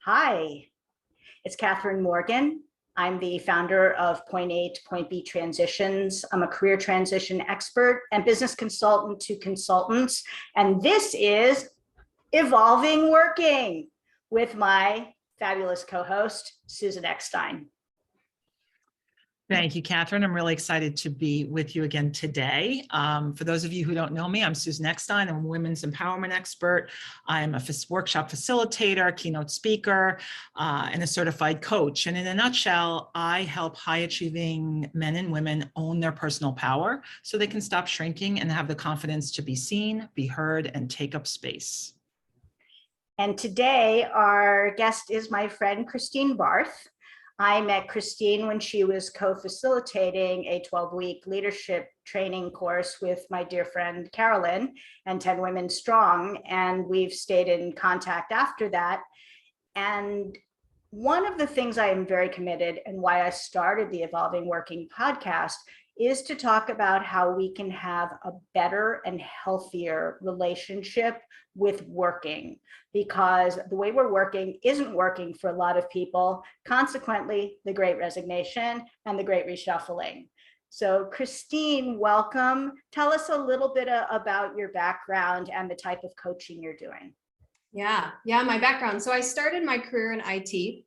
Hi, it's Catherine Morgan. I'm the founder of Point A to Point B Transitions. I'm a career transition expert and business consultant to consultants. And this is Evolving Working with my fabulous co-host, Susan Eckstein. Thank you, Catherine. I'm really excited to be with you again today. For those of you who don't know me, I'm Susan Eckstein. I'm a women's empowerment expert. I'm a workshop facilitator, keynote speaker, and a certified coach. And in a nutshell, I help high-achieving men and women own their personal power so they can stop shrinking and have the confidence to be seen, be heard, and take up space. And today, our guest is my friend, Kristeen Barth. I met Kristeen when she was co-facilitating a 12-week leadership training course with my dear friend Carolyn and 10 Women Strong, and we've stayed in contact after that. And one of the things I am very committed and why I started the Evolving Working podcast is to talk about how we can have a better and healthier relationship with working, because the way we're working isn't working for a lot of people. Consequently, the Great Resignation and the Great Reshuffling. So Kristeen, welcome. Tell us a little bit about your background and the type of coaching you're doing. Yeah, my background. So I started my career in IT,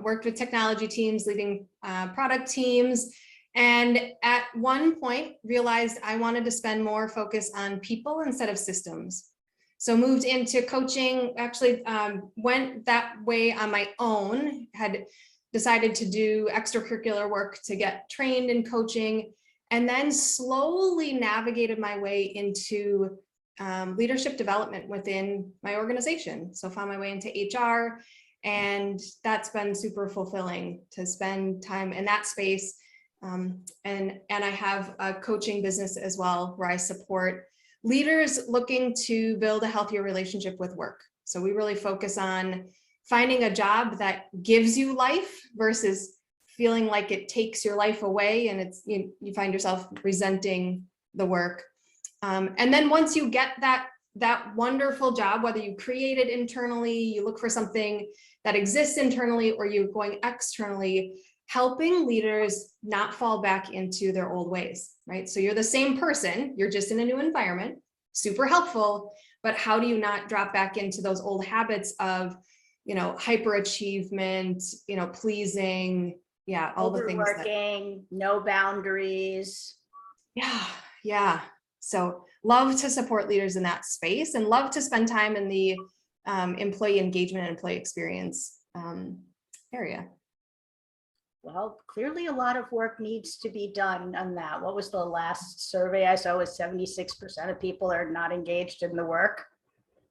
worked with technology teams, leading product teams, and at one point realized I wanted to spend more focus on people instead of systems. So moved into coaching, actually went that way on my own, had decided to do extracurricular work to get trained in coaching, and then slowly navigated my way into leadership development within my organization. So found my way into HR, and that's been super fulfilling to spend time in that space. And I have a coaching business as well, where I support leaders looking to build a healthier relationship with work. So we really focus on finding a job that gives you life versus feeling like it takes your life away, and it's you find yourself resenting the work. And then once you get that wonderful job, whether you create it internally, you look for something that exists internally, or you're going externally, helping leaders not fall back into their old ways, right? So you're the same person, you're just in a new environment, super helpful, but how do you not drop back into those old habits of, hyperachievement, pleasing, all the things. Overworking, no boundaries. Yeah. So love to support leaders in that space and love to spend time in the employee engagement and employee experience area. Well, clearly a lot of work needs to be done on that. What was the last survey I saw? Was 76% of people are not engaged in the work.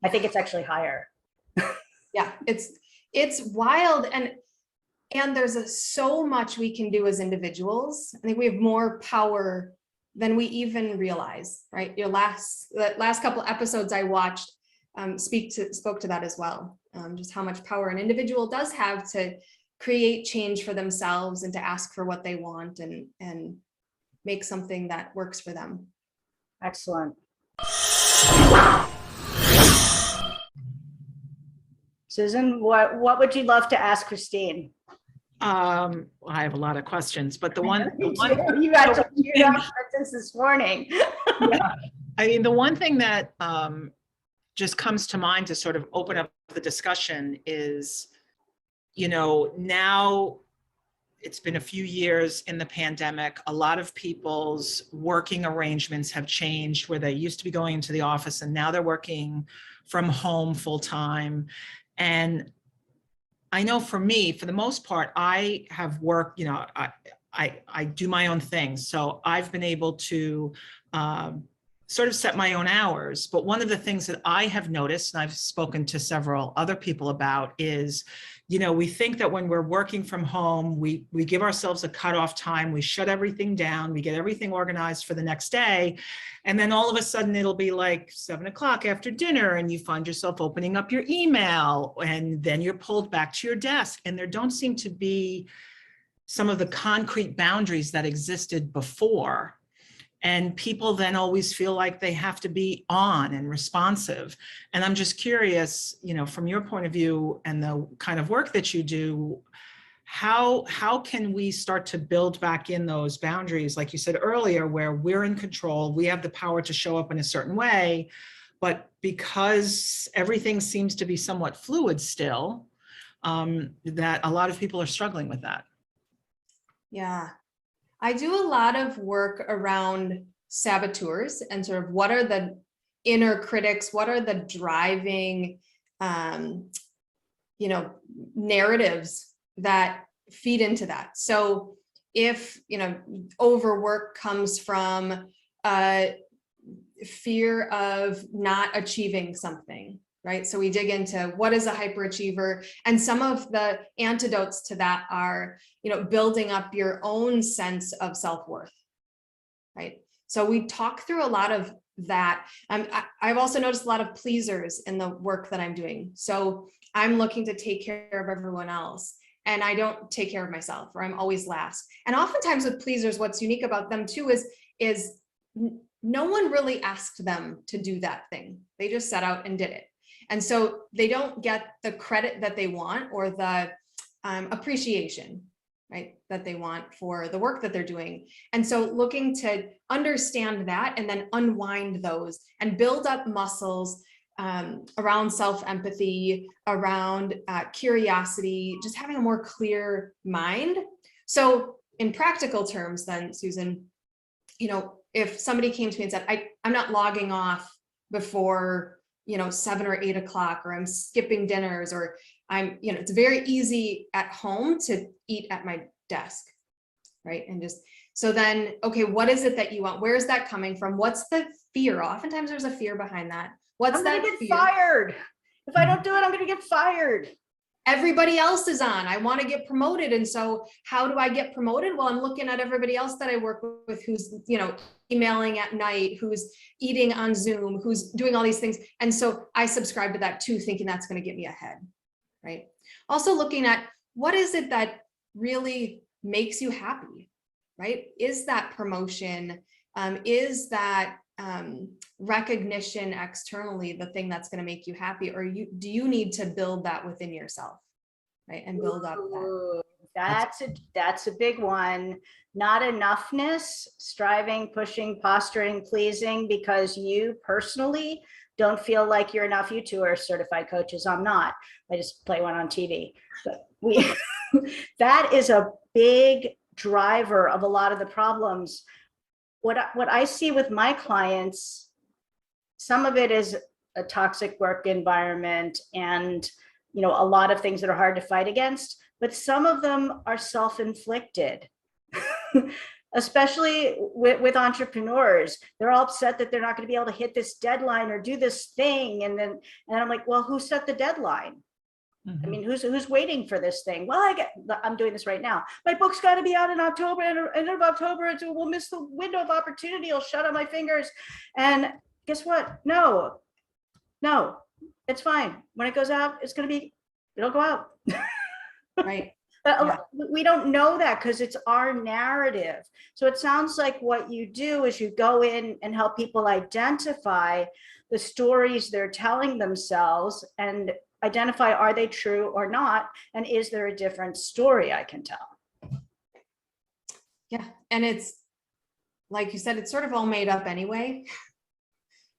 I think it's actually higher. Yeah, it's wild. And there's so much we can do as individuals. I think we have more power than we even realize, right? The last couple episodes I watched spoke to that as well. Just how much power an individual does have to create change for themselves and to ask for what they want and make something that works for them. Excellent. Susan, what would you love to ask Kristeen? I have a lot of questions, but you got since this morning. Yeah. I mean, the one thing that just comes to mind to sort of open up the discussion is, now it's been a few years in the pandemic. A lot of people's working arrangements have changed, where they used to be going into the office and now they're working from home full time. And I know for me, for the most part, I have worked, I do my own thing. So I've been able to sort of set my own hours. But one of the things that I have noticed, and I've spoken to several other people about, is, we think that when we're working from home, we give ourselves a cutoff time, we shut everything down, we get everything organized for the next day. And then all of a sudden it'll be like 7 o'clock after dinner and you find yourself opening up your email, and then you're pulled back to your desk. And there don't seem to be some of the concrete boundaries that existed before. And people then always feel like they have to be on and responsive. And I'm just curious, from your point of view and the kind of work that you do, how can we start to build back in those boundaries, like you said earlier, where we're in control, we have the power to show up in a certain way, but because everything seems to be somewhat fluid still, that a lot of people are struggling with that. Yeah, I do a lot of work around saboteurs and sort of what are the inner critics, what are the driving, narratives that feed into that. So if, overwork comes from fear of not achieving something, right? So we dig into what is a hyperachiever, and some of the antidotes to that are, building up your own sense of self-worth, right? So we talk through a lot of that. I've also noticed a lot of pleasers in the work that I'm doing. So I'm looking to take care of everyone else, and I don't take care of myself, or I'm always last. And oftentimes with pleasers, what's unique about them too is no one really asked them to do that thing. They just set out and did it. And so they don't get the credit that they want, or the appreciation, right, that they want for the work that they're doing. And so looking to understand that and then unwind those and build up muscles around self-empathy, around curiosity, just having a more clear mind. So in practical terms then, Susan, if somebody came to me and said, I'm not logging off before 7 or 8 o'clock, or I'm skipping dinners, or I'm, it's very easy at home to eat at my desk, right? And just, so then, okay, what is it that you want? Where is that coming from? What's the fear? Oftentimes there's a fear behind that. What's that fear? I'm gonna get fired. If I don't do it, I'm gonna get fired. Everybody else is on. I want to get promoted. And so how do I get promoted? Well, I'm looking at everybody else that I work with who's, emailing at night, who's eating on Zoom, who's doing all these things. And so I subscribe to that too, thinking that's going to get me ahead, right? Also looking at what is it that really makes you happy, right? Is that promotion? Is that recognition externally the thing that's going to make you happy, or do you need to build that within yourself, right? And build up that. That's a big one. Not enoughness, striving, pushing, posturing, pleasing, because you personally don't feel like you're enough. You two are certified coaches. I'm not. I just play one on TV. But that is a big driver of a lot of the problems. What I see with my clients, some of it is a toxic work environment and a lot of things that are hard to fight against, but some of them are self-inflicted. Especially with entrepreneurs. They're all upset that they're not going to be able to hit this deadline or do this thing, and I'm like, well, who set the deadline? I mean, who's waiting for this thing? Well, I'm doing this right now. My book's got to be out in October, end of October, and we'll miss the window of opportunity. I'll shut on my fingers. And guess what? No, it's fine. When it goes out, it'll go out. Right. But we don't know that because it's our narrative. So it sounds like what you do is you go in and help people identify the stories they're telling themselves and identify, are they true or not? And is there a different story I can tell? Yeah. And it's like you said, it's sort of all made up anyway.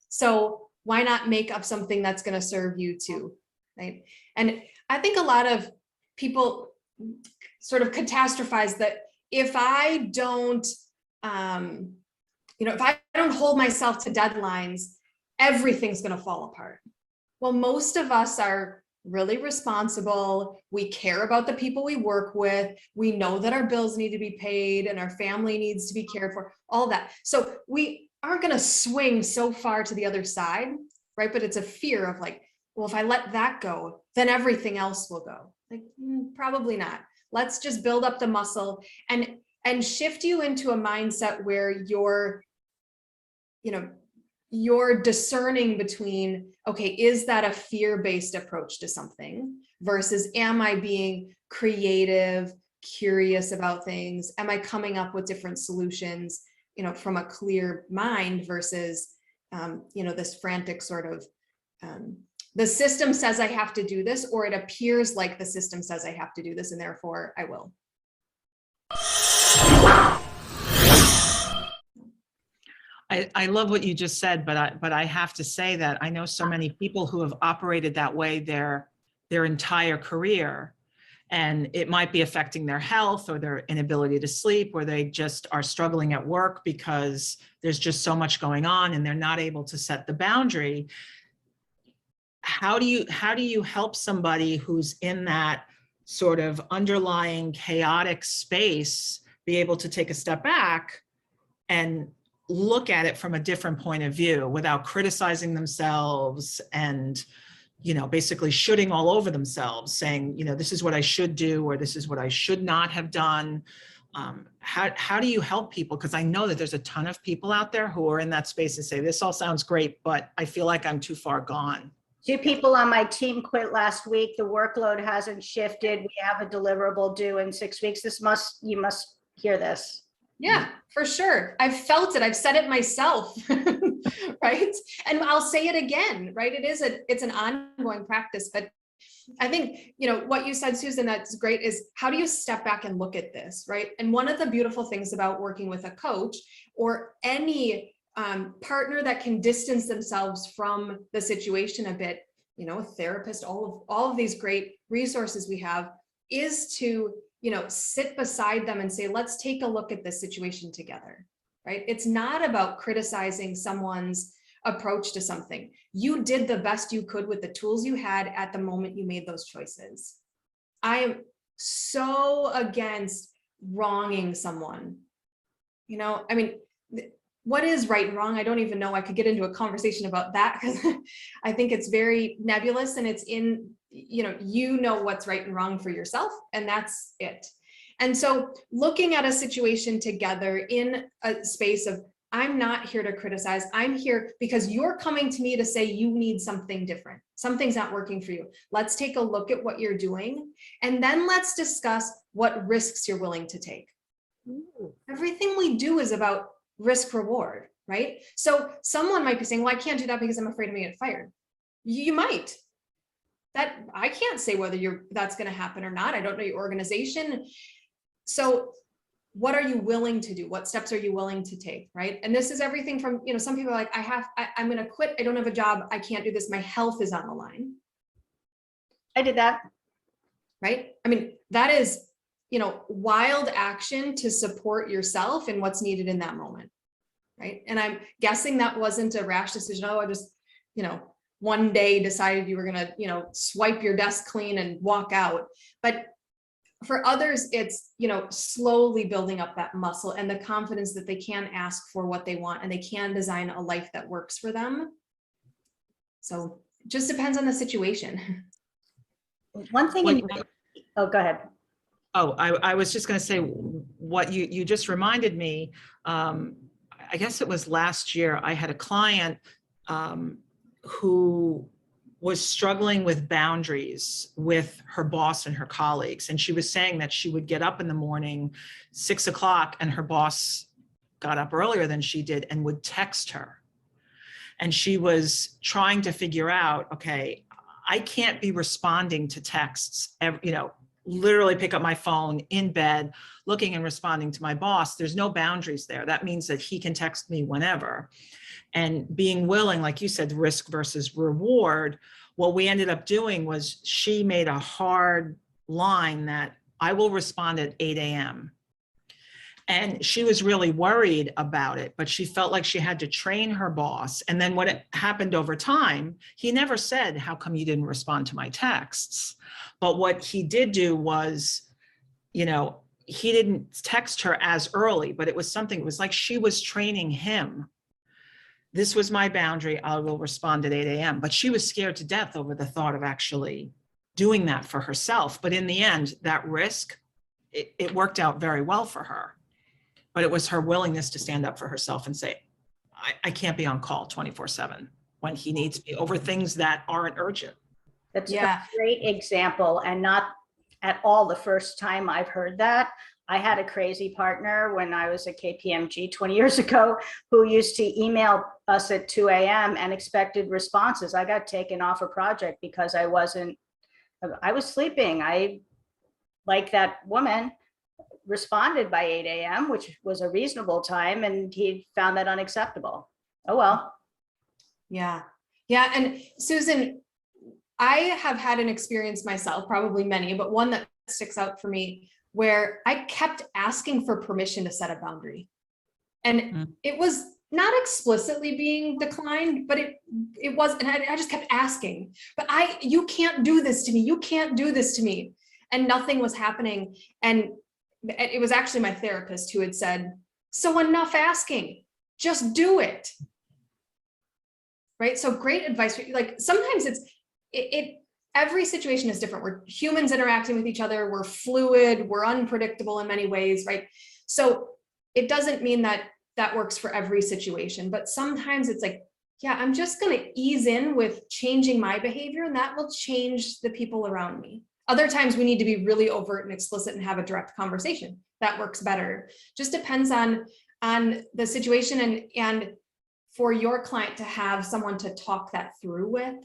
So why not make up something that's going to serve you too? Right. And I think a lot of people sort of catastrophize that if I don't, if I don't hold myself to deadlines, everything's going to fall apart. Well, most of us are really responsible. We care about the people we work with. We know that our bills need to be paid and our family needs to be cared for, all that. So we aren't going to swing so far to the other side, right? But it's a fear of like, well, if I let that go, then everything else will go. Like, probably not. Let's just build up the muscle and shift you into a mindset where you're discerning between, okay, is that a fear-based approach to something versus am I being creative, curious about things? Am I coming up with different solutions? from a clear mind versus, this frantic sort of, the system says I have to do this, or it appears like the system says I have to do this, and therefore I will. I love what you just said, but I have to say that I know so many people who have operated that way their entire career, and it might be affecting their health or their inability to sleep, or they just are struggling at work because there's just so much going on and they're not able to set the boundary. How do you help somebody who's in that sort of underlying chaotic space be able to take a step back and look at it from a different point of view without criticizing themselves and, basically shooting all over themselves, saying, this is what I should do, or this is what I should not have done? How do you help people? Because I know that there's a ton of people out there who are in that space and say, this all sounds great, but I feel like I'm too far gone. 2 people on my team quit last week. The workload hasn't shifted. We have a deliverable due in 6 weeks. You must hear this. Yeah, for sure. I've felt it. I've said it myself, right? And I'll say it again, right? It's an ongoing practice, but I think, what you said, Susan, that's great, is how do you step back and look at this, right? And one of the beautiful things about working with a coach or any partner that can distance themselves from the situation a bit, a therapist, all of these great resources we have, is to, sit beside them and say, let's take a look at this situation together, right? It's not about criticizing someone's approach to something. You did the best you could with the tools you had at the moment you made those choices. I am so against wronging someone. What is right and wrong? I don't even know. I could get into a conversation about that because I think it's very nebulous, and it's in, what's right and wrong for yourself, and that's it. And so looking at a situation together in a space of, I'm not here to criticize. I'm here because you're coming to me to say you need something different. Something's not working for you. Let's take a look at what you're doing, and then let's discuss what risks you're willing to take. Ooh. Everything we do is about risk reward, right? So someone might be saying, well, I can't do that because I'm afraid I'm gonna get fired. You might. That I can't say whether that's going to happen or not. I don't know your organization. So what are you willing to do? What steps are you willing to take, right? And this is everything from, some people are like, I'm going to quit. I don't have a job. I can't do this. My health is on the line. I did that. Right? That is, wild action to support yourself and what's needed in that moment, right? And I'm guessing that wasn't a rash decision. Oh, I just, one day decided you were going to, swipe your desk clean and walk out. But for others, it's, slowly building up that muscle and the confidence that they can ask for what they want and they can design a life that works for them. So it just depends on the situation. One thing, oh, go ahead. Oh, I was just going to say what you just reminded me. I guess it was last year, I had a client who was struggling with boundaries with her boss and her colleagues. And she was saying that she would get up in the morning, 6 o'clock, and her boss got up earlier than she did and would text her. And she was trying to figure out, okay, I can't be responding to texts, literally pick up my phone in bed, looking and responding to my boss. There's no boundaries there. That means that he can text me whenever. And being willing, like you said, risk versus reward, what we ended up doing was she made a hard line that I will respond at 8 a.m. And she was really worried about it, but she felt like she had to train her boss. And then what happened over time, he never said, how come you didn't respond to my texts? But what he did do was, he didn't text her as early, but it was like she was training him. This was my boundary. I will respond at 8 a.m. But she was scared to death over the thought of actually doing that for herself. But in the end, that risk, it worked out very well for her. But it was her willingness to stand up for herself and say, I can't be on call 24/7 when he needs me over things that aren't urgent. That's a great example, and at all the first time I've heard that. I had a crazy partner when I was at KPMG 20 years ago who used to email us at 2 a.m. and expected responses. I got taken off a project because I was sleeping. I, like that woman, responded by 8 a.m., which was a reasonable time, and he found that unacceptable. Oh, well. Yeah. Yeah. And Susan, I have had an experience myself, probably many, but one that sticks out for me, where I kept asking for permission to set a boundary. And it was not explicitly being declined, but it was, and I just kept asking, but you can't do this to me. You can't do this to me. And nothing was happening. And it was actually my therapist who had said, so enough asking, just do it. Right. So great advice. Like sometimes every situation is different. We're humans interacting with each other. We're fluid. We're unpredictable in many ways. Right. So it doesn't mean that works for every situation, but sometimes it's like, yeah, I'm just going to ease in with changing my behavior, and that will change the people around me. Other times we need to be really overt and explicit and have a direct conversation. That works better. Just depends on the situation and for your client to have someone to talk that through with,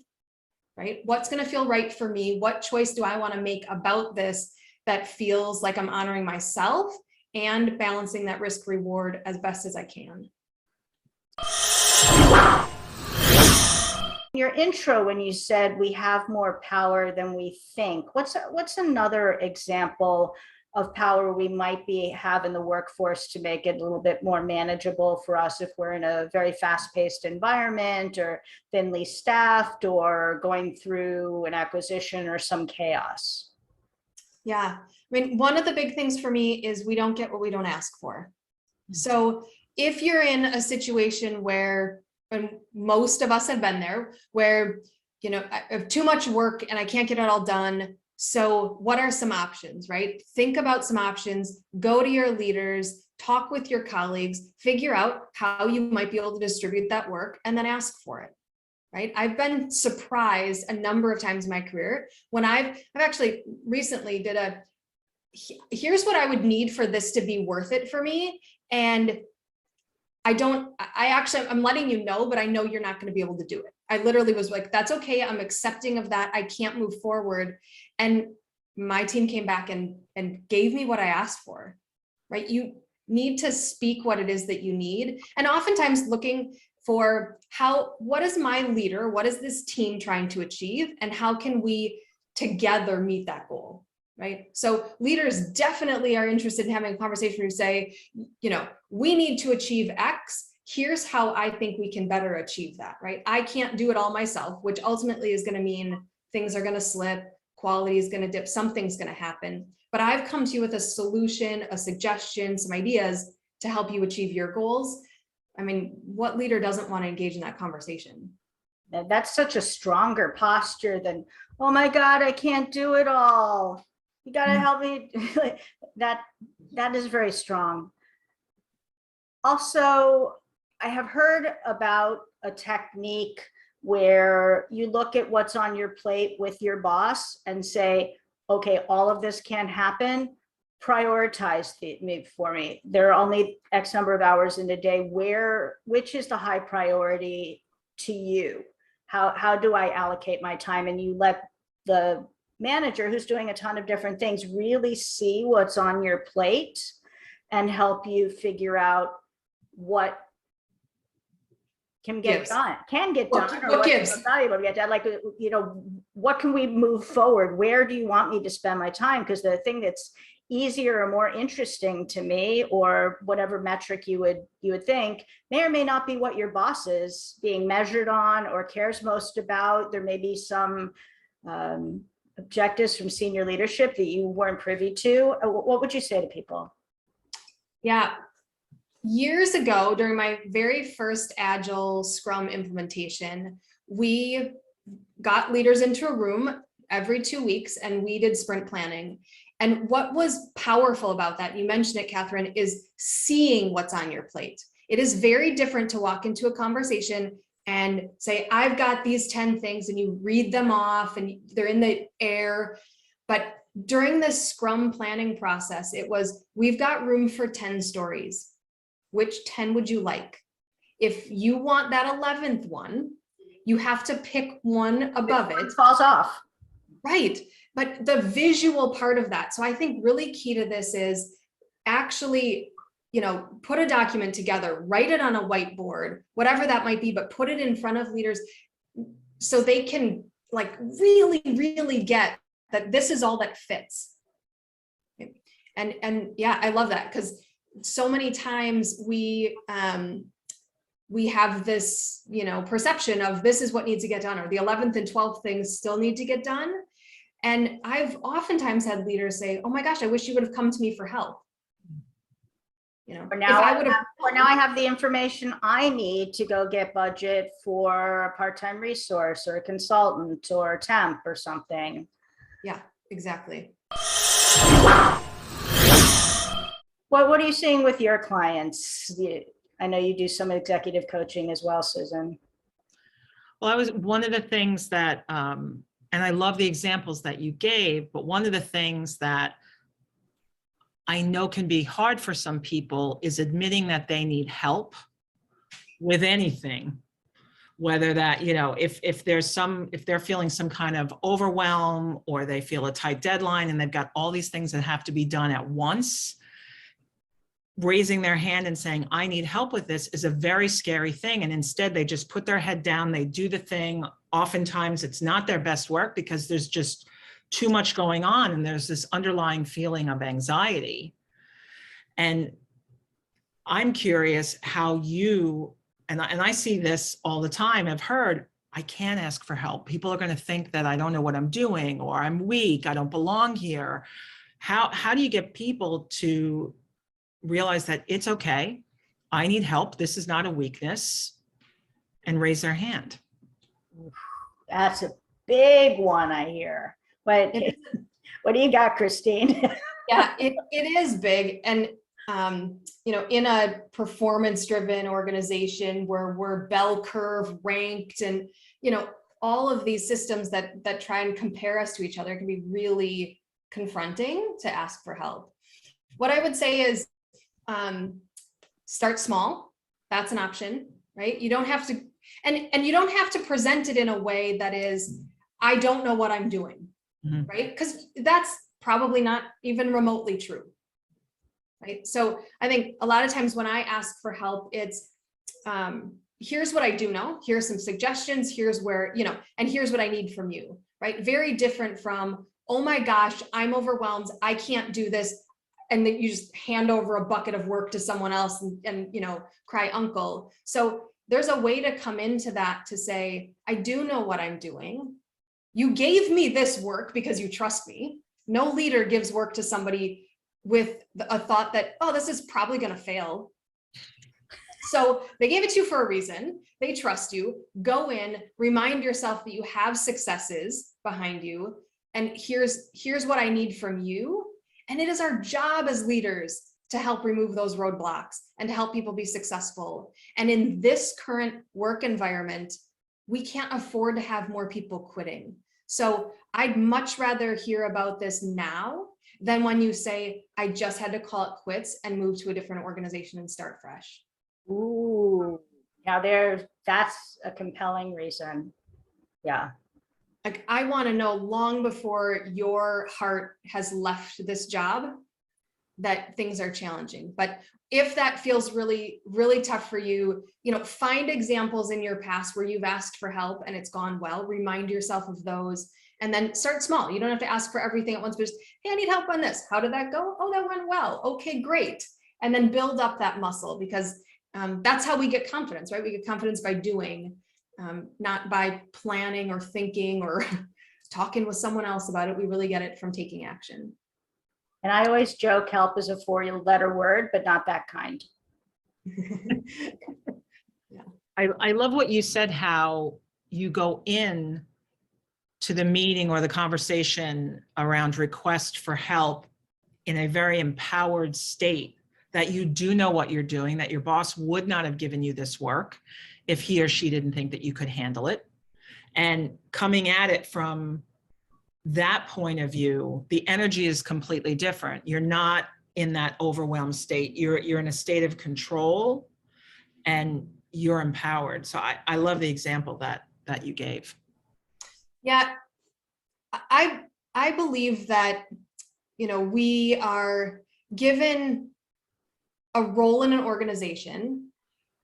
right? What's going to feel right for me? What choice do I want to make about this that feels like I'm honoring myself and balancing that risk reward as best as I can? Your intro, when you said we have more power than we think, what's another example of power we might have in the workforce to make it a little bit more manageable for us if we're in a very fast-paced environment or thinly staffed or going through an acquisition or some chaos? Yeah, I mean, one of the big things for me is we don't get what we don't ask for. So if you're in a situation where, and most of us have been there, where, I have too much work and I can't get it all done. So what are some options, right? Think about some options, go to your leaders, talk with your colleagues, figure out how you might be able to distribute that work, and then ask for it, right? I've been surprised a number of times in my career when I've actually recently here's what I would need for this to be worth it for me. And I'm letting you know, but I know you're not going to be able to do it. I literally was like, that's okay. I'm accepting of that. I can't move forward. And my team came back and gave me what I asked for, right? You need to speak what it is that you need. And oftentimes looking for what is my leader? What is this team trying to achieve? And how can we together meet that goal? Right. So leaders definitely are interested in having a conversation where you say, we need to achieve X. Here's how I think we can better achieve that. Right. I can't do it all myself, which ultimately is going to mean things are going to slip, quality is going to dip, something's going to happen. But I've come to you with a solution, a suggestion, some ideas to help you achieve your goals. I mean, what leader doesn't want to engage in that conversation? That's such a stronger posture than, oh my God, I can't do it all. You got to help me. That is very strong. Also, I have heard about a technique where you look at what's on your plate with your boss and say, okay, all of this can't happen. Prioritize me for me. There are only X number of hours in a day. Which is the high priority to you? How do I allocate my time? And you let the manager who's doing a ton of different things really see what's on your plate and help you figure out what can get done, or what's valuable to get done. Like, what can we move forward? Where do you want me to spend my time? Because the thing that's easier or more interesting to me, or whatever metric you would think, may or may not be what your boss is being measured on or cares most about. There may be some objectives from senior leadership that you weren't privy to. What would you say to people? Yeah. Years ago, during my very first Agile Scrum implementation, we got leaders into a room every 2 weeks and we did sprint planning. And what was powerful about that, you mentioned it, Catherine, is seeing what's on your plate. It is very different to walk into a conversation and say, I've got these 10 things, and you read them off and they're in the air. But during this Scrum planning process, it was, we've got room for 10 stories. Which 10 would you like? If you want that 11th one, you have to pick one above it. Falls off. Right. But the visual part of that. So I think really key to this is actually, put a document together, write it on a whiteboard, whatever that might be, but put it in front of leaders so they can like really, really get that this is all that fits. And yeah, I love that, because so many times we have this, perception of this is what needs to get done, or the 11th and 12th things still need to get done. And I've oftentimes had leaders say, oh my gosh, I wish you would have come to me for help. Or now I have the information I need to go get budget for a part-time resource or a consultant or a temp or something. Yeah, exactly. What are you seeing with your clients? I know you do some executive coaching as well, Susan. Well, one of the things that, and I love the examples that you gave, but one of the things that I know can be hard for some people is admitting that they need help with anything, whether that, if they're feeling some kind of overwhelm, or they feel a tight deadline and they've got all these things that have to be done at once, raising their hand and saying, I need help with this, is a very scary thing. And instead they just put their head down, they do the thing. Oftentimes it's not their best work because there's just too much going on, and there's this underlying feeling of anxiety. And I'm curious how you, and I see this all the time, I've heard, I can't ask for help. People are going to think that I don't know what I'm doing, or I'm weak, I don't belong here. How do you get people to realize that it's okay, I need help, this is not a weakness, and raise their hand? That's a big one, I hear. But what do you got, Kristeen? Yeah, it is big. And, in a performance-driven organization where we're bell curve ranked, and, all of these systems that try and compare us to each other can be really confronting to ask for help. What I would say is, start small. That's an option, right? You don't have to, and you don't have to present it in a way that is, I don't know what I'm doing. Mm-hmm. Right? Because that's probably not even remotely true. Right. So I think a lot of times when I ask for help, it's here's what I do know, here's some suggestions, here's where, and here's what I need from you. Right. Very different from, oh my gosh, I'm overwhelmed, I can't do this. And then you just hand over a bucket of work to someone else and cry uncle. So there's a way to come into that to say, I do know what I'm doing. You gave me this work because you trust me. No leader gives work to somebody with a thought that, oh, this is probably going to fail. So they gave it to you for a reason. They trust you. Go in, remind yourself that you have successes behind you. And here's what I need from you. And it is our job as leaders to help remove those roadblocks and to help people be successful. And in this current work environment, we can't afford to have more people quitting. So I'd much rather hear about this now than when you say, I just had to call it quits and move to a different organization and start fresh. Ooh, now that's a compelling reason. Yeah. Like, I want to know long before your heart has left this job that things are challenging. But if that feels really, really tough for you, find examples in your past where you've asked for help and it's gone well. Remind yourself of those, and then start small. You don't have to ask for everything at once, but just, hey, I need help on this. How did that go? Oh, that went well. Okay, great. And then build up that muscle, because that's how we get confidence, right? We get confidence by doing, not by planning or thinking or talking with someone else about it. We really get it from taking action. And I always joke, help is a 4-letter word, but not that kind. Yeah. I love what you said, how you go in to the meeting or the conversation around request for help in a very empowered state, that you do know what you're doing, that your boss would not have given you this work if he or she didn't think that you could handle it. And coming at it from that point of view, the energy is completely different. You're not in that overwhelmed state. You're in a state of control and you're empowered. So I love the example that you gave. Yeah, I believe that, we are given a role in an organization,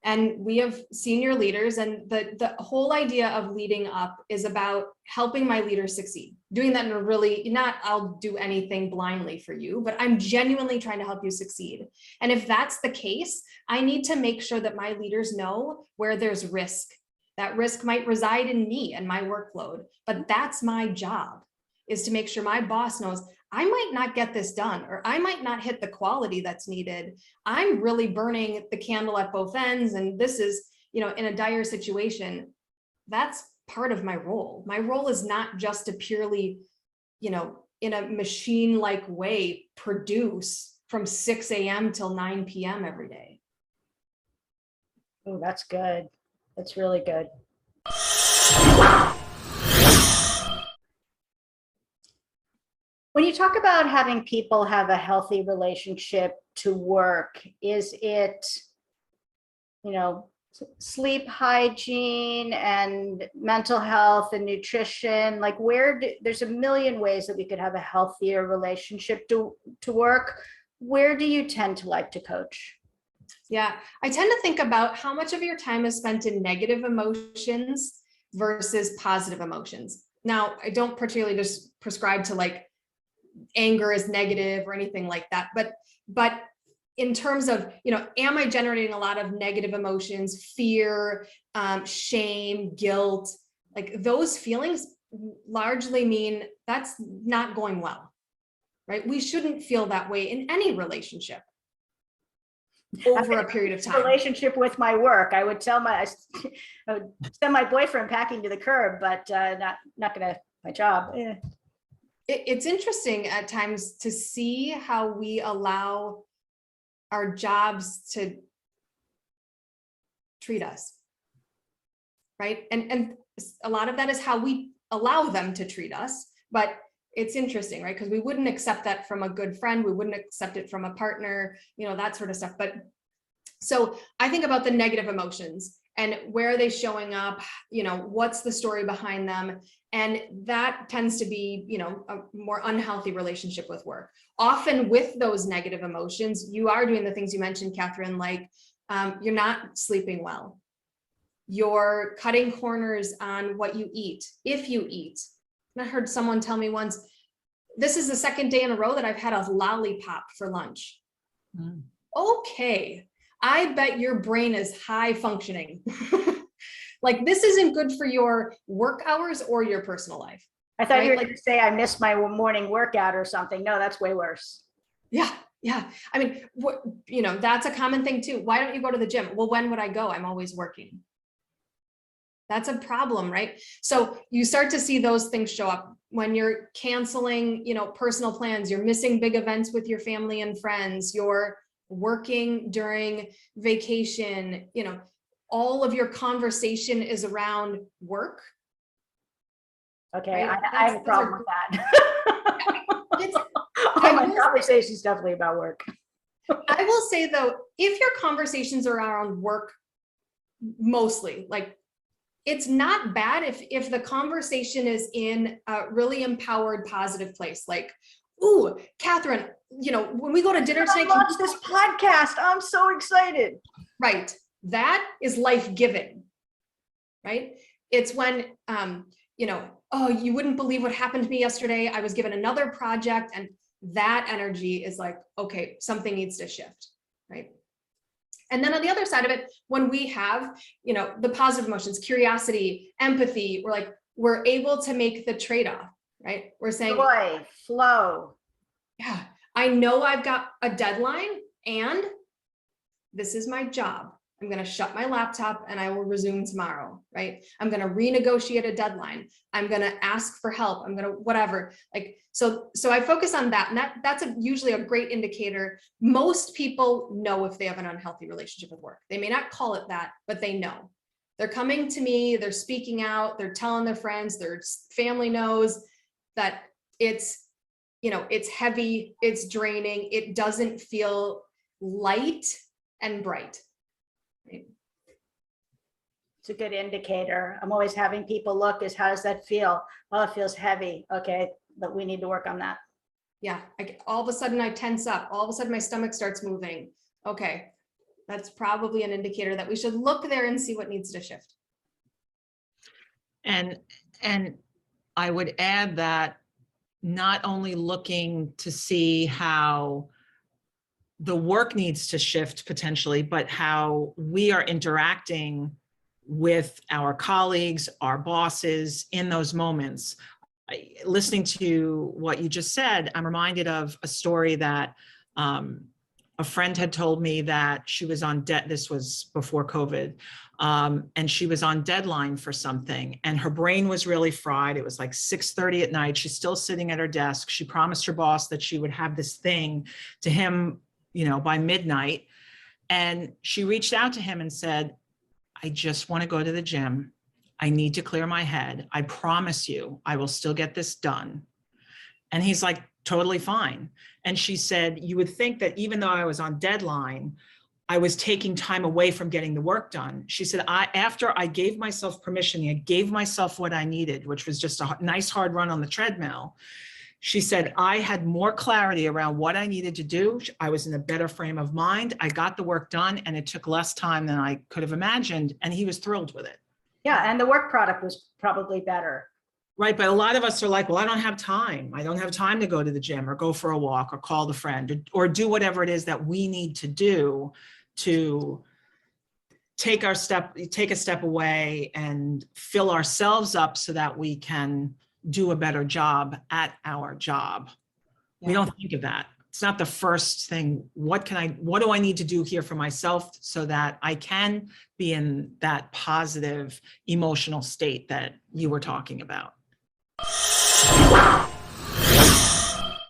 and we have senior leaders, and the whole idea of leading up is about helping my leaders succeed. Doing that in a really, not I'll do anything blindly for you, but I'm genuinely trying to help you succeed. And if that's the case, I need to make sure that my leaders know where there's risk. That risk might reside in me and my workload, but that's my job, is to make sure my boss knows I might not get this done, or I might not hit the quality that's needed. I'm really burning the candle at both ends, and this is, in a dire situation. That's part of my role. My role is not just to purely, in a machine-like way, produce from 6 a.m. till 9 p.m. every day. Oh, that's good. That's really good. When you talk about having people have a healthy relationship to work, is it, sleep hygiene and mental health and nutrition? Like, there's a million ways that we could have a healthier relationship to work. Where do you tend to like to coach? Yeah, I tend to think about how much of your time is spent in negative emotions versus positive emotions. Now, I don't particularly just prescribe to like anger is negative or anything like that, but in terms of, am I generating a lot of negative emotions, fear, shame, guilt? Like, those feelings largely mean that's not going well, right? We shouldn't feel that way in any relationship over a period of time. Relationship with my work, I would send my boyfriend packing to the curb, but not gonna my job. Yeah. It's interesting at times to see how we allow our jobs to treat us, right? And a lot of that is how we allow them to treat us, but it's interesting, right? Because we wouldn't accept that from a good friend. We wouldn't accept it from a partner, that sort of stuff. But so I think about the negative emotions and where are they showing up, what's the story behind them? And that tends to be, a more unhealthy relationship with work. Often with those negative emotions, you are doing the things you mentioned, Catherine, like you're not sleeping well. You're cutting corners on what you eat, if you eat. And I heard someone tell me once, this is the second day in a row that I've had a lollipop for lunch. Mm. Okay, I bet your brain is high functioning. Like, this isn't good for your work hours or your personal life. I thought you were going to say I missed my morning workout or something. No, that's way worse. Yeah. I mean, that's a common thing too. Why don't you go to the gym? Well, when would I go? I'm always working. That's a problem, right? So you start to see those things show up when you're canceling, personal plans, you're missing big events with your family and friends, you're working during vacation, all of your conversation is around work. Okay, right? I have a problem with that. My conversation is definitely about work. I will say though, if your conversations are around work, mostly, like, it's not bad if the conversation is in a really empowered, positive place. Like, ooh, Catherine, when we go to dinner tonight, I launched this podcast. I'm so excited. Right. That is life-giving, right? It's when, oh, you wouldn't believe what happened to me yesterday. I was given another project, and that energy is like, okay, something needs to shift, right? And then on the other side of it, when we have, the positive emotions, curiosity, empathy, we're able to make the trade-off, right? We're saying, joy, flow. Yeah, I know I've got a deadline and this is my job. I'm going to shut my laptop and I will resume tomorrow, right? I'm going to renegotiate a deadline. I'm going to ask for help. I'm going to whatever. So I focus on that. And that's usually a great indicator. Most people know if they have an unhealthy relationship with work. They may not call it that, but they know. They're coming to me, they're speaking out, they're telling their friends, their family knows. that it's, it's heavy, it's draining, it doesn't feel light and bright. Right? It's a good indicator. I'm always having people look is how does that feel? Oh, it feels heavy. Okay, but we need to work on that. Yeah, all of a sudden I tense up. All of a sudden my stomach starts moving. Okay, that's probably an indicator that we should look there and see what needs to shift. And I would add that not only looking to see how the work needs to shift potentially, but how we are interacting with our colleagues, our bosses in those moments. Listening to what you just said, I'm reminded of a story that a friend had told me that she was on this was before COVID, and she was on deadline for something and her brain was really fried. It was like 6:30 at night. She's still sitting at her desk. She promised her boss that she would have this thing to him, by midnight. And she reached out to him and said, I just want to go to the gym. I need to clear my head. I promise you, I will still get this done. And he's like, totally fine. And she said, you would think that even though I was on deadline, I was taking time away from getting the work done. She said, after I gave myself permission, I gave myself what I needed, which was just a nice hard run on the treadmill. She said, I had more clarity around what I needed to do. I was in a better frame of mind. I got the work done and it took less time than I could have imagined. And he was thrilled with it. Yeah, and the work product was probably better. Right, but a lot of us are like, well, I don't have time. I don't have time to go to the gym or go for a walk or call the friend or do whatever it is that we need to do to take a step away and fill ourselves up so that we can do a better job at our job. Yeah. We don't think of that. It's not the first thing. What do I need to do here for myself so that I can be in that positive emotional state that you were talking about?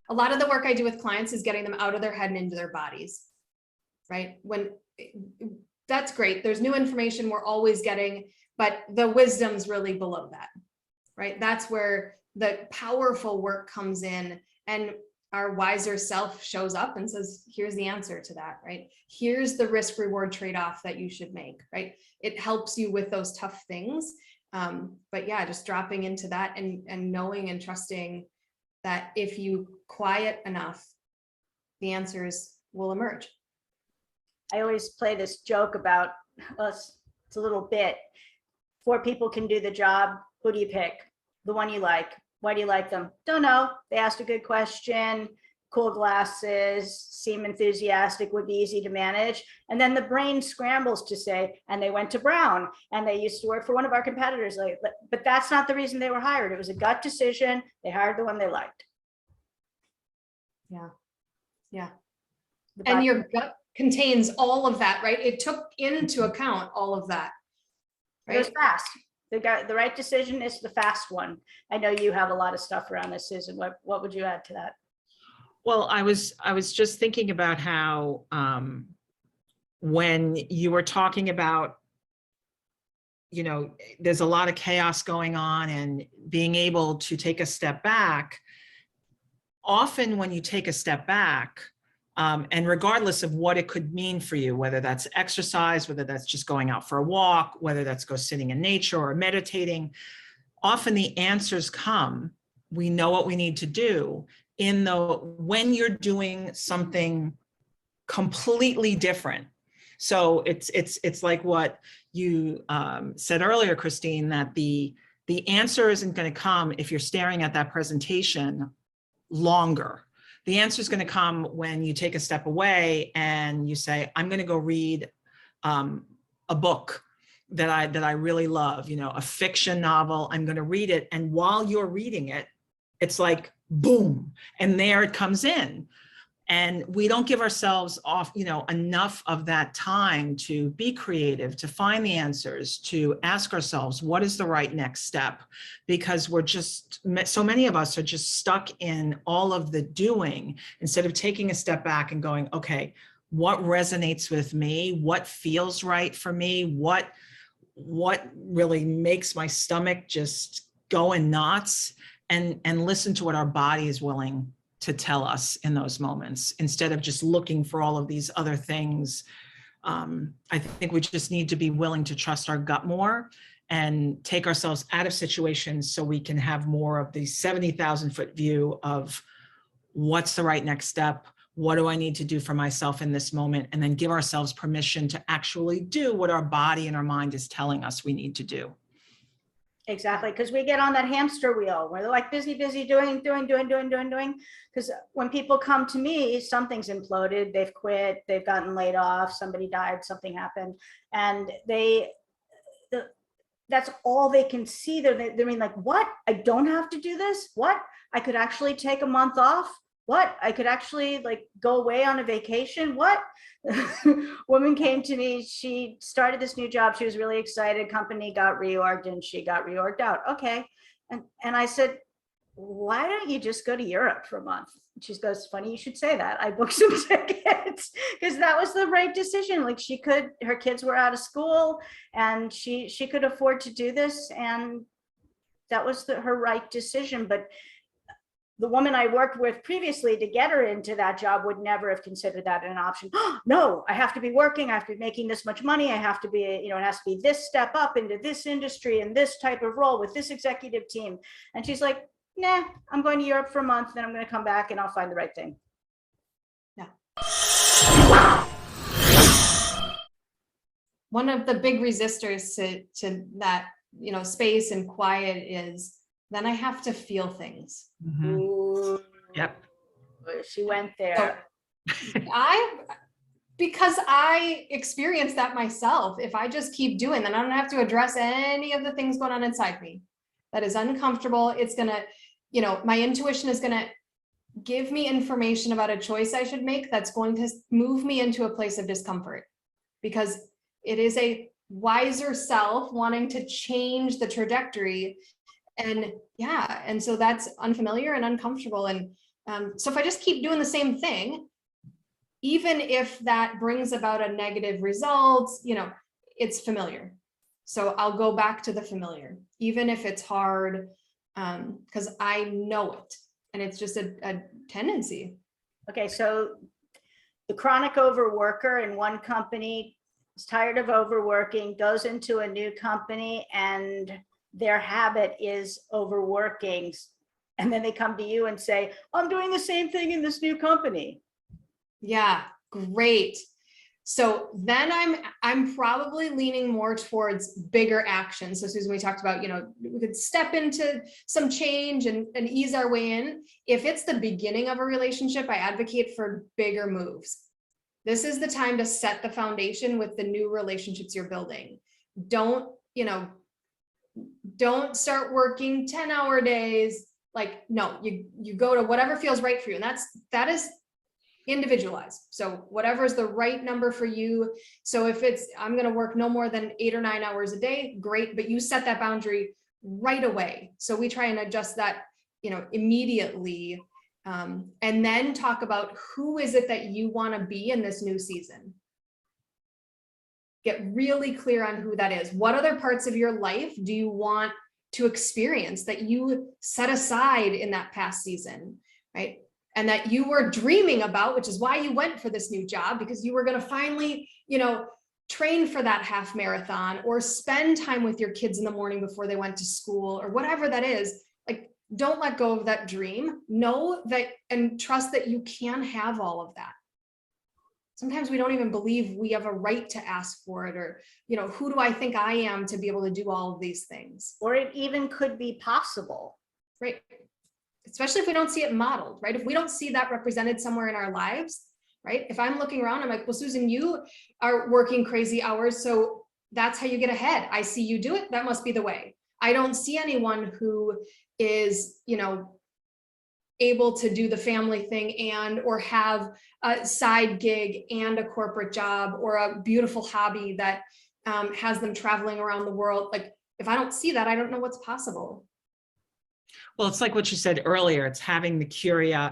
A lot of the work I do with clients is getting them out of their head and into their bodies, right? That's great. There's new information we're always getting, but the wisdom's really below that, right? That's where the powerful work comes in and our wiser self shows up and says, here's the answer to that, right? Here's the risk reward trade-off that you should make, right? It helps you with those tough things. But yeah, just dropping into that and knowing and trusting that if you quiet enough, the answers will emerge. I always play this joke about us. It's a little bit. 4 people can do the job. Who do you pick? The one you like. Why do you like them? Don't know. They asked a good question, cool glasses, seem enthusiastic, would be easy to manage. And then the brain scrambles to say, and they went to Brown and they used to work for one of our competitors. But that's not the reason they were hired. It was a gut decision. They hired the one they liked. Yeah. Yeah. And your gut contains all of that, right? It took into account all of that. Right? It was fast. The right decision is the fast one. I know you have a lot of stuff around this, Susan. What would you add to that? Well, I was just thinking about how when you were talking about, there's a lot of chaos going on and being able to take a step back. Often when you take a step back, and regardless of what it could mean for you, whether that's exercise, whether that's just going out for a walk, whether that's go sitting in nature or meditating, often the answers come. We know what we need to do when you're doing something completely different. So it's like what you said earlier, Kristeen, that the answer isn't going to come if you're staring at that presentation longer. The answer is going to come when you take a step away and you say, I'm going to go read a book that I really love, a fiction novel. I'm going to read it. And while you're reading it, it's like, boom, and there it comes in. And we don't give ourselves enough of that time to be creative, to find the answers, to ask ourselves, what is the right next step? Because so many of us are just stuck in all of the doing instead of taking a step back and going, okay, what resonates with me? What feels right for me? What really makes my stomach just go in knots? and listen to what our body is willing to tell us in those moments, instead of just looking for all of these other things. I think we just need to be willing to trust our gut more and take ourselves out of situations so we can have more of the 70,000-foot view of what's the right next step, what do I need to do for myself in this moment, and then give ourselves permission to actually do what our body and our mind is telling us we need to do. Exactly, because we get on that hamster wheel where they're like busy, doing. Because when people come to me, something's imploded, they've quit, they've gotten laid off, somebody died, something happened, and that's all they can see. They're mean like, what? I don't have to do this? What? I could actually take a month off? What? I could actually like go away on a vacation? What? Woman came to me, she started this new job, she was really excited, company got reorged and she got reorged out. Okay. And I said, why don't you just go to Europe for a month? And she goes, funny you should say that. I booked some tickets because that was the right decision. Like she could, her kids were out of school and she could afford to do this. And that was her right decision. But the woman I worked with previously to get her into that job would never have considered that an option. Oh, no, I have to be working. I have to be making this much money. I have to be, it has to be this step up into this industry and this type of role with this executive team. And she's like, nah, I'm going to Europe for a month, then I'm going to come back and I'll find the right thing. Yeah. One of the big resistors to that, space and quiet is, then I have to feel things. Mm-hmm. Ooh, yep. She went there. So because I experienced that myself. If I just keep doing, then I don't have to address any of the things going on inside me. That is uncomfortable. It's gonna, my intuition is gonna give me information about a choice I should make that's going to move me into a place of discomfort, because it is a wiser self wanting to change the trajectory. And so that's unfamiliar and uncomfortable. And so if I just keep doing the same thing, even if that brings about a negative result, it's familiar. So I'll go back to the familiar, even if it's hard, because I know it. And it's just a tendency. Okay, so the chronic overworker in one company is tired of overworking, goes into a new company, and their habit is overworking. And then they come to you and say, I'm doing the same thing in this new company. Yeah, great. So then I'm probably leaning more towards bigger action. So Susan, we talked about, we could step into some change and ease our way in. If it's the beginning of a relationship, I advocate for bigger moves. This is the time to set the foundation with the new relationships you're building. Don't start working 10-hour days. Like, no, you go to whatever feels right for you. And that is individualized. So whatever is the right number for you. So if I'm going to work no more than 8 or 9 hours a day, great. But you set that boundary right away. So we try and adjust that, immediately. And then talk about who is it that you want to be in this new season. Get really clear on who that is. What other parts of your life do you want to experience that you set aside in that past season, right? And that you were dreaming about, which is why you went for this new job, because you were going to finally, train for that half marathon or spend time with your kids in the morning before they went to school or whatever that is. Like, don't let go of that dream. Know that and trust that you can have all of that. Sometimes we don't even believe we have a right to ask for it, or, who do I think I am to be able to do all of these things? Or it even could be possible. Right. Especially if we don't see it modeled, right? If we don't see that represented somewhere in our lives, right? If I'm looking around, I'm like, well, Susan, you are working crazy hours, so that's how you get ahead. I see you do it. That must be the way. I don't see anyone who is, able to do the family thing or have a side gig and a corporate job or a beautiful hobby that has them traveling around the world. Like, if I don't see that, I don't know what's possible. Well, it's like what you said earlier. It's having the curious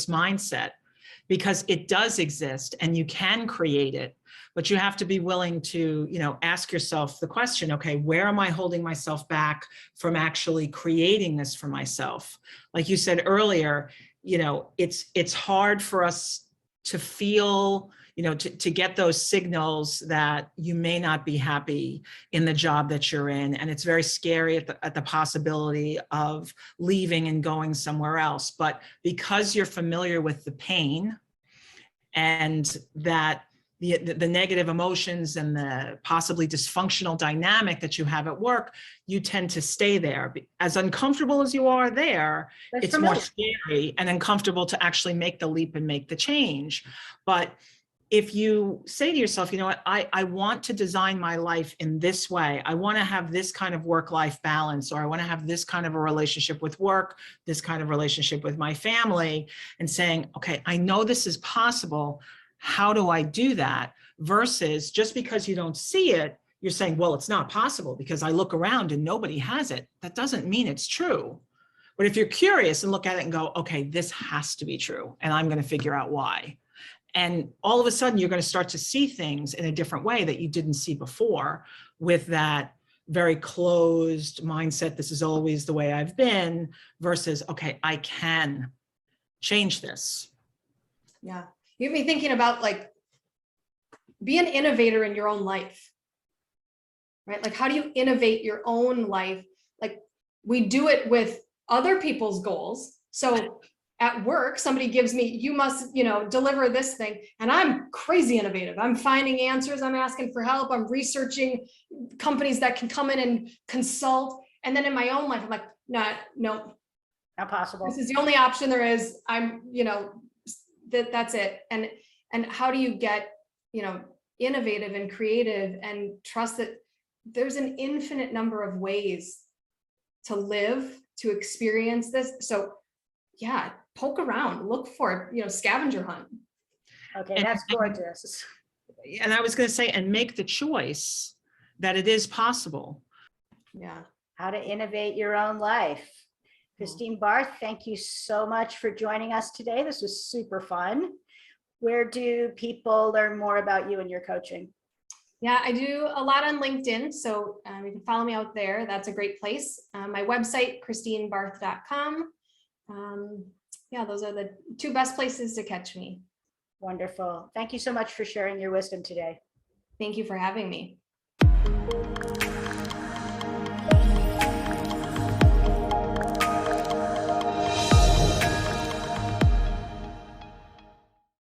mindset. because it does exist and you can create it, but you have to be willing to, ask yourself the question, okay, where am I holding myself back from actually creating this for myself? Like you said earlier, it's hard for us to feel, to get those signals that you may not be happy in the job that you're in. And it's very scary at the possibility of leaving and going somewhere else. But because you're familiar with the pain and that the negative emotions and the possibly dysfunctional dynamic that you have at work, you tend to stay there. As uncomfortable as you are there, it's more scary and uncomfortable to actually make the leap and make the change. But if you say to yourself, I want to design my life in this way. I want to have this kind of work-life balance, or I want to have this kind of a relationship with work, this kind of relationship with my family, and saying, okay, I know this is possible. How do I do that? Versus just because you don't see it, you're saying, well, it's not possible because I look around and nobody has it. That doesn't mean it's true. But if you're curious and look at it and go, okay, this has to be true, and I'm going to figure out why. And all of a sudden, you're going to start to see things in a different way that you didn't see before, with that very closed mindset. This is always the way I've been, versus, okay, I can change this. Yeah. You get me thinking about, like, be an innovator in your own life, right? Like, how do you innovate your own life? Like, we do it with other people's goals. So at work, somebody gives me, you must, deliver this thing. And I'm crazy innovative. I'm finding answers. I'm asking for help. I'm researching companies that can come in and consult. And then in my own life, I'm like, no, Not possible. this is the only option there is. I'm, that's it. And how do you get, innovative and creative and trust that there's an infinite number of ways to live, to experience this. So yeah, poke around, look for it, scavenger hunt. Okay, that's gorgeous. And I was going to say, and make the choice that it is possible. Yeah. How to innovate your own life. Kristeen Barth, thank you so much for joining us today. This was super fun. Where do people learn more about you and your coaching? Yeah, I do a lot on LinkedIn, so you can follow me out there. That's a great place. My website, KristeenBarth.com. Yeah, those are the two best places to catch me. Wonderful. Thank you so much for sharing your wisdom today. Thank you for having me.